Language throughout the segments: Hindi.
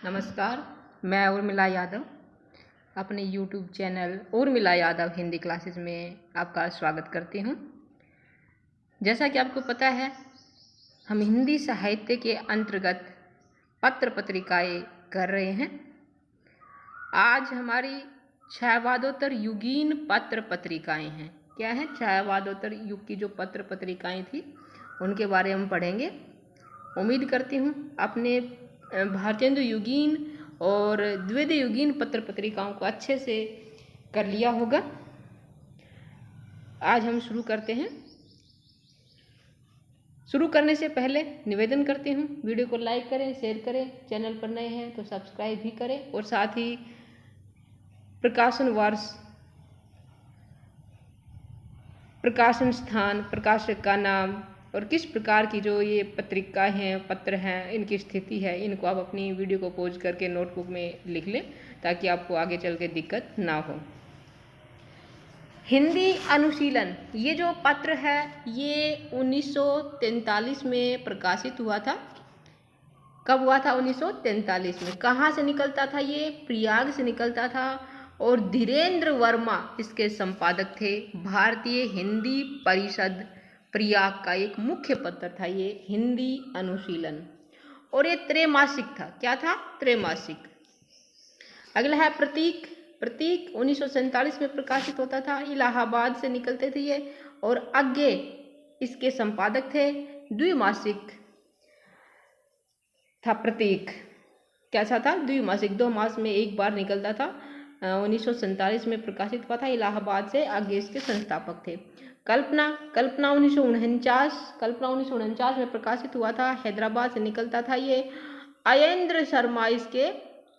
नमस्कार, मैं उर्मिला यादव अपने YouTube channel Urmila Yadav Hindi classes में आपका स्वागत करती हूँ। जैसा कि आपको पता है, हम हिंदी साहित्य के अंतर्गत पत्र पत्रिकाएँ कर रहे हैं। आज हमारी छायावादोत्तर युगीन पत्र पत्रिकाएँ हैं। क्या है? छायावादोत्तर युग की जो पत्र पत्रिकाएँ थी उनके बारे में हम पढ़ेंगे। उम्मीद करती हूँ अपने भारतेंदु युगीन और द्वितीय युगीन पत्र पत्रिकाओं को अच्छे से कर लिया होगा। आज हम शुरू करते हैं। शुरू करने से पहले निवेदन करती हूँ, वीडियो को लाइक करें, शेयर करें, चैनल पर नए हैं तो सब्सक्राइब भी करें और साथ ही प्रकाशन वर्ष, प्रकाशन स्थान, प्रकाशक का नाम और किस प्रकार की जो ये पत्रिका हैं, पत्र हैं, इनकी स्थिति है, इनको आप अपनी वीडियो को पॉज करके नोटबुक में लिख लें ताकि आपको आगे चल के दिक्कत ना हो। हिंदी अनुशीलन, ये जो पत्र है ये 1943 में प्रकाशित हुआ था। कब हुआ था? 1943 में। कहाँ से निकलता था? ये प्रयाग से निकलता था और धीरेन्द्र वर्मा इसके संपादक थे। भारतीय हिंदी परिषद प्रयाग का एक मुख्य पत्र था ये हिंदी अनुशीलन, और ये त्रैमासिक था। क्या था? त्रैमासिक। अगला है प्रतीक। प्रतीक 1947 में प्रकाशित होता था, इलाहाबाद से निकलते थे ये, और आगे इसके संपादक थे। द्विमासिक था प्रतीक। कैसा था? द्विमासिक, 2 मास में एक बार निकलता था। 1947 में प्रकाशित हुआ था, इलाहाबाद से। आगे इसके संस्थापक थे। कल्पना 1949 में प्रकाशित हुआ था, हैदराबाद से निकलता था ये। अयेंद्र शर्मा इसके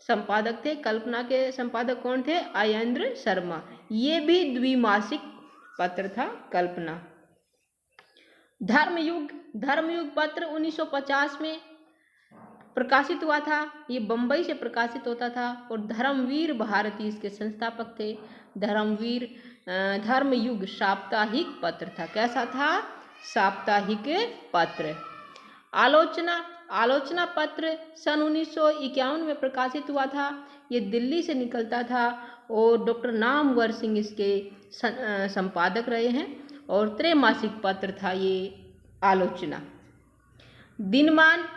संपादक थे। कल्पना के संपादक कौन थे? अयेंद्र शर्मा। ये भी द्विमासिक पत्र था कल्पना। धर्मयुग पत्र 1950 में प्रकाशित हुआ था। ये बम्बई से प्रकाशित होता था और धर्मवीर भारती इसके संस्थापक थे। धर्मयुग साप्ताहिक पत्र था। कैसा था? साप्ताहिक पत्र। आलोचना पत्र सन 1951 में प्रकाशित हुआ था। ये दिल्ली से निकलता था और डॉक्टर नामवर सिंह इसके संपादक रहे हैं, और त्रैमासिक पत्र था ये आलोचना। दिनमान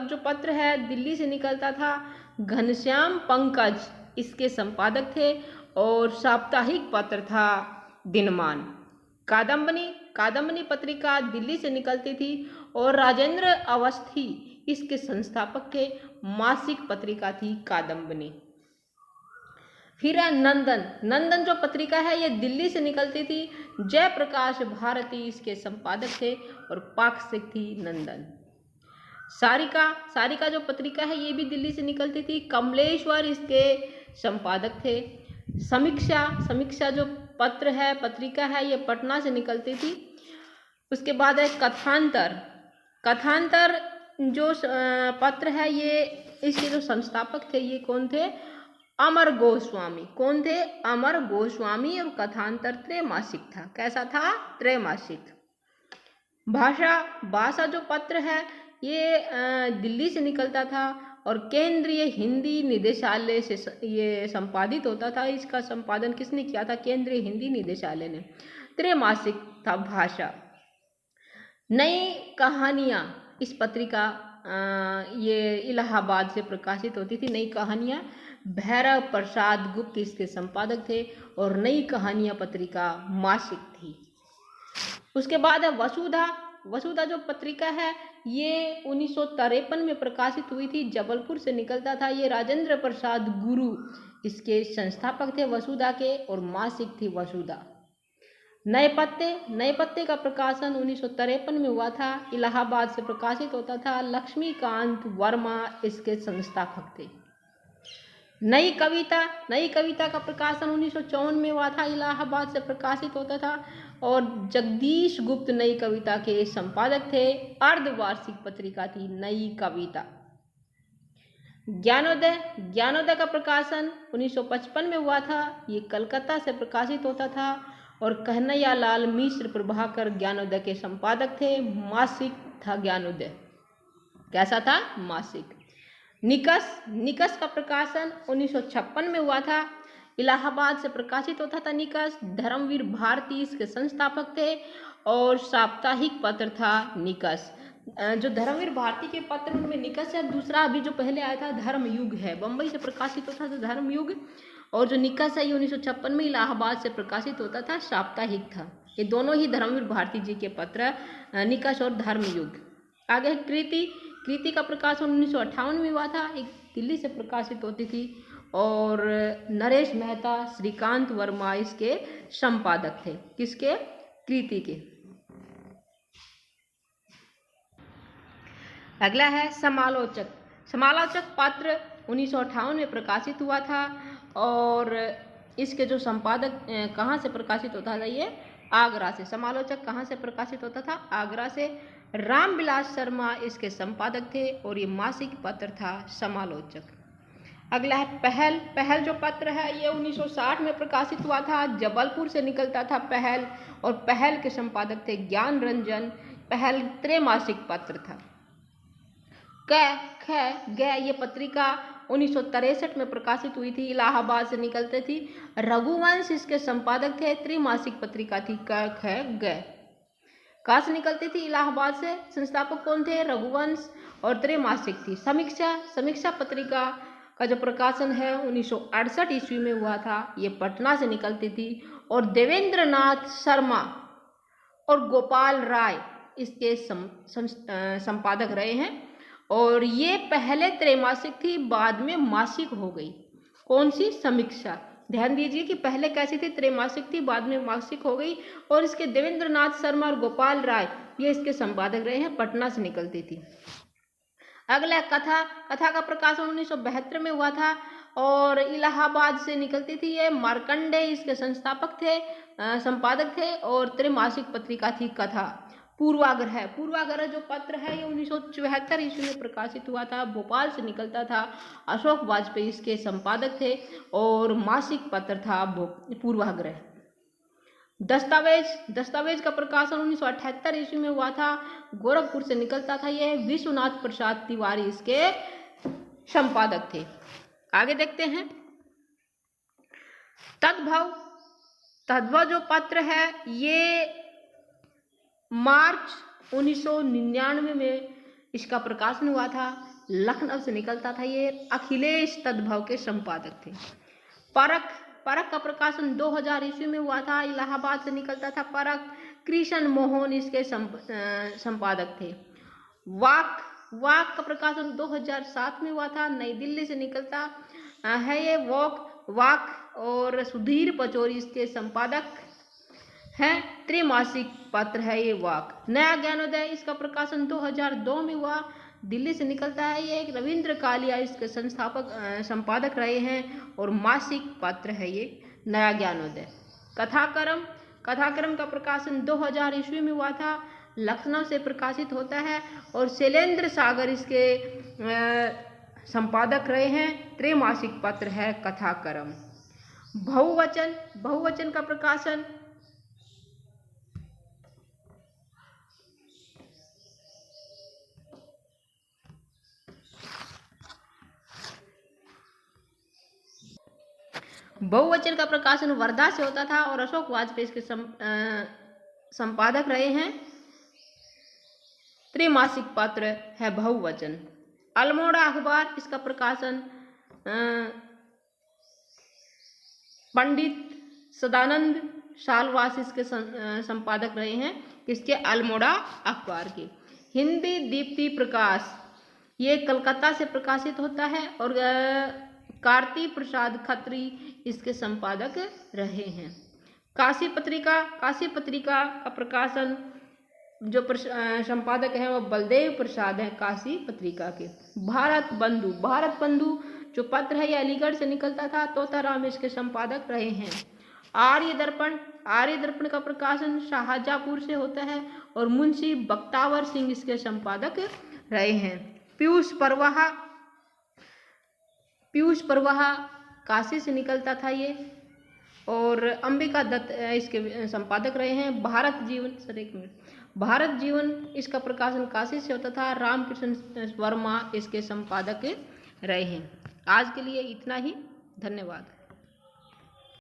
जो पत्र है दिल्ली से निकलता था। घनश्याम पंकज इसके संपादक थे और साप्ताहिक पत्र था दिनमान। कादम्बनी पत्रिका दिल्ली से निकलती थी और राजेंद्र अवस्थी इसके संस्थापक थे। मासिक पत्रिका थी कादम्बनी। फिर है नंदन जो पत्रिका है ये दिल्ली से निकलती थी। जयप्रकाश भारती इसके संपादक थे और पाक्षिक थी नंदन। सारिका जो पत्रिका है ये भी दिल्ली से निकलती थी। कमलेश्वर इसके संपादक थे। समीक्षा जो पत्र है, पत्रिका है, ये पटना से निकलती थी। उसके बाद है कथांतर जो पत्र है ये इसके जो संस्थापक थे ये कौन थे? अमर गोस्वामी। कौन थे? अमर गोस्वामी। और कथांतर त्रैमासिक था। कैसा था? त्रैमासिक। भाषा जो पत्र है ये दिल्ली से निकलता था और केंद्रीय हिंदी निदेशालय से ये संपादित होता था। इसका संपादन किसने किया था? केंद्रीय हिंदी निदेशालय ने। त्रैमासिक था भाषा। नई कहानियाँ, इस पत्रिका ये इलाहाबाद से प्रकाशित होती थी। नई कहानियाँ, भैरव प्रसाद गुप्त इसके संपादक थे और नई कहानियाँ पत्रिका मासिक थी। उसके बाद है वसुधा जो पत्रिका है ये 1953 में प्रकाशित हुई थी। जबलपुर से निकलता था ये। राजेंद्र प्रसाद गुरु इसके संस्थापक थे वसुधा के, और मासिक थी वसुधा। नए पत्ते का प्रकाशन 1953 में हुआ था। इलाहाबाद से प्रकाशित होता था। लक्ष्मीकांत वर्मा इसके संस्थापक थे। नई कविता का प्रकाशन 1954 में हुआ था। इलाहाबाद से प्रकाशित होता था और जगदीश गुप्त नई कविता के संपादक थे। अर्धवार्षिक पत्रिका थी नई कविता। ज्ञानोदय का प्रकाशन 1955 में हुआ था। ये कलकत्ता से प्रकाशित होता था और कन्हैयालाल मिश्र प्रभाकर ज्ञानोदय के संपादक थे। मासिक था ज्ञानोदय। कैसा था? मासिक। निकस का प्रकाशन 1956 में हुआ था। इलाहाबाद से प्रकाशित होता था निकस। धर्मवीर भारती इसके संस्थापक थे और साप्ताहिक पत्र था निकस। जो धर्मवीर भारती के पत्र उनमें निकस है। दूसरा अभी जो पहले आया था धर्मयुग है, बम्बई से प्रकाशित होता था धर्मयुग, और जो निकस है ये 1956 में इलाहाबाद से प्रकाशित होता था, साप्ताहिक था। ये दोनों ही धर्मवीर भारती जी के पत्र, निकस और धर्मयुग। आगे कृति का प्रकाशन 1958 में हुआ था। एक दिल्ली से प्रकाशित होती थी और नरेश मेहता, श्रीकांत वर्मा इसके संपादक थे। किसके? कृति के। अगला है समालोचक पत्र 1958 में प्रकाशित हुआ था और इसके जो संपादक कहाँ से प्रकाशित होता था? ये आगरा से। समालोचक कहाँ से प्रकाशित होता था? आगरा से। रामविलास शर्मा इसके संपादक थे और ये मासिक पत्र था समालोचक। अगला है पहल जो पत्र है ये 1960 में प्रकाशित हुआ था। जबलपुर से निकलता था पहल, और पहल के संपादक थे ज्ञान रंजन। पहल त्रैमासिक पत्र था। ये पत्रिका 1963 में प्रकाशित हुई थी, इलाहाबाद से निकलते थी। रघुवंश इसके संपादक थे। त्रैमासिक पत्रिका थी कहाँ से निकलती थी? इलाहाबाद से। संस्थापक कौन थे? रघुवंश, और त्रैमासिक थी। समीक्षा पत्रिका का जो प्रकाशन है 1968 ईस्वी में हुआ था, ये पटना से निकलती थी और देवेंद्र नाथ शर्मा और गोपाल राय इसके संपादक रहे हैं। और ये पहले त्रैमासिक थी, बाद में मासिक हो गई। कौन सी? समीक्षा। ध्यान दीजिए कि पहले कैसी थी? त्रैमासिक थी, बाद में मासिक हो गई। और इसके देवेंद्र नाथ शर्मा और गोपाल राय ये इसके संपादक रहे हैं, पटना से निकलती थी। अगला कथा का प्रकाशन 1972 में हुआ था और इलाहाबाद से निकलती थी। ये मार्कंडे इसके संस्थापक थे, संपादक थे, और त्रैमासिक पत्रिका थी कथा। पूर्वाग्रह जो पत्र है ये 1974 ईस्वी में प्रकाशित हुआ था, भोपाल से निकलता था। अशोक वाजपेयी इसके संपादक थे और मासिक पत्र था पूर्वाग्रह। दस्तावेज का प्रकाशन 1978 ईस्वी में हुआ था, गोरखपुर से निकलता था। यह विश्वनाथ प्रसाद तिवारी इसके संपादक थे। आगे देखते हैं तद्भव जो पत्र है ये मार्च 1999 में इसका प्रकाशन हुआ था, लखनऊ से निकलता था। ये अखिलेश तद्भव के संपादक थे। परख का प्रकाशन 2000 ईस्वी में हुआ था, इलाहाबाद से निकलता था परख। कृष्ण मोहन इसके संपादक थे। वाक का प्रकाशन 2007 में हुआ था, नई दिल्ली से निकलता है ये वाक, और सुधीर पचौरी इसके संपादक हैं। त्रैमासिक पत्र है ये वाक। नया ज्ञानोदय इसका प्रकाशन 2002 में हुआ, दिल्ली से निकलता है। ये एक रविंद्र कालिया इसके संपादक रहे हैं और मासिक पत्र है ये नया ज्ञानोदय। कथाक्रम का प्रकाशन 2000 ईस्वी में हुआ था, लखनऊ से प्रकाशित होता है और शैलेंद्र सागर इसके संपादक रहे हैं। त्रैमासिक पत्र है कथाक्रम। बहुवचन का प्रकाशन वर्धा से होता था और अशोक वाजपेयी इसके संपादक रहे हैं। त्रैमासिक पत्र है बहुवचन। अल्मोड़ा अखबार इसका प्रकाशन पंडित सदानंद शालवास इसके संपादक रहे हैं। किसके? अल्मोड़ा अखबार के। हिंदी दीप्ति प्रकाश ये कलकत्ता से प्रकाशित होता है और कार्ति प्रसाद खत्री इसके संपादक रहे हैं। काशी पत्रिका का प्रकाशन जो संपादक हैं वो बलदेव प्रसाद हैं काशी पत्रिका के। भारत बंधु जो पत्र है ये अलीगढ़ से निकलता था, तोताराम इसके संपादक रहे हैं। आर्य दर्पण का प्रकाशन शाहजहाँपुर से होता है और मुंशी बख्तावर सिंह इसके संपादक रहे हैं। पीयूष प्रवाह काशी से निकलता था ये, और अंबिका दत्त इसके संपादक रहे हैं। भारत जीवन इसका प्रकाशन काशी से होता था, रामकृष्ण वर्मा इसके संपादक रहे हैं। आज के लिए इतना ही। धन्यवाद।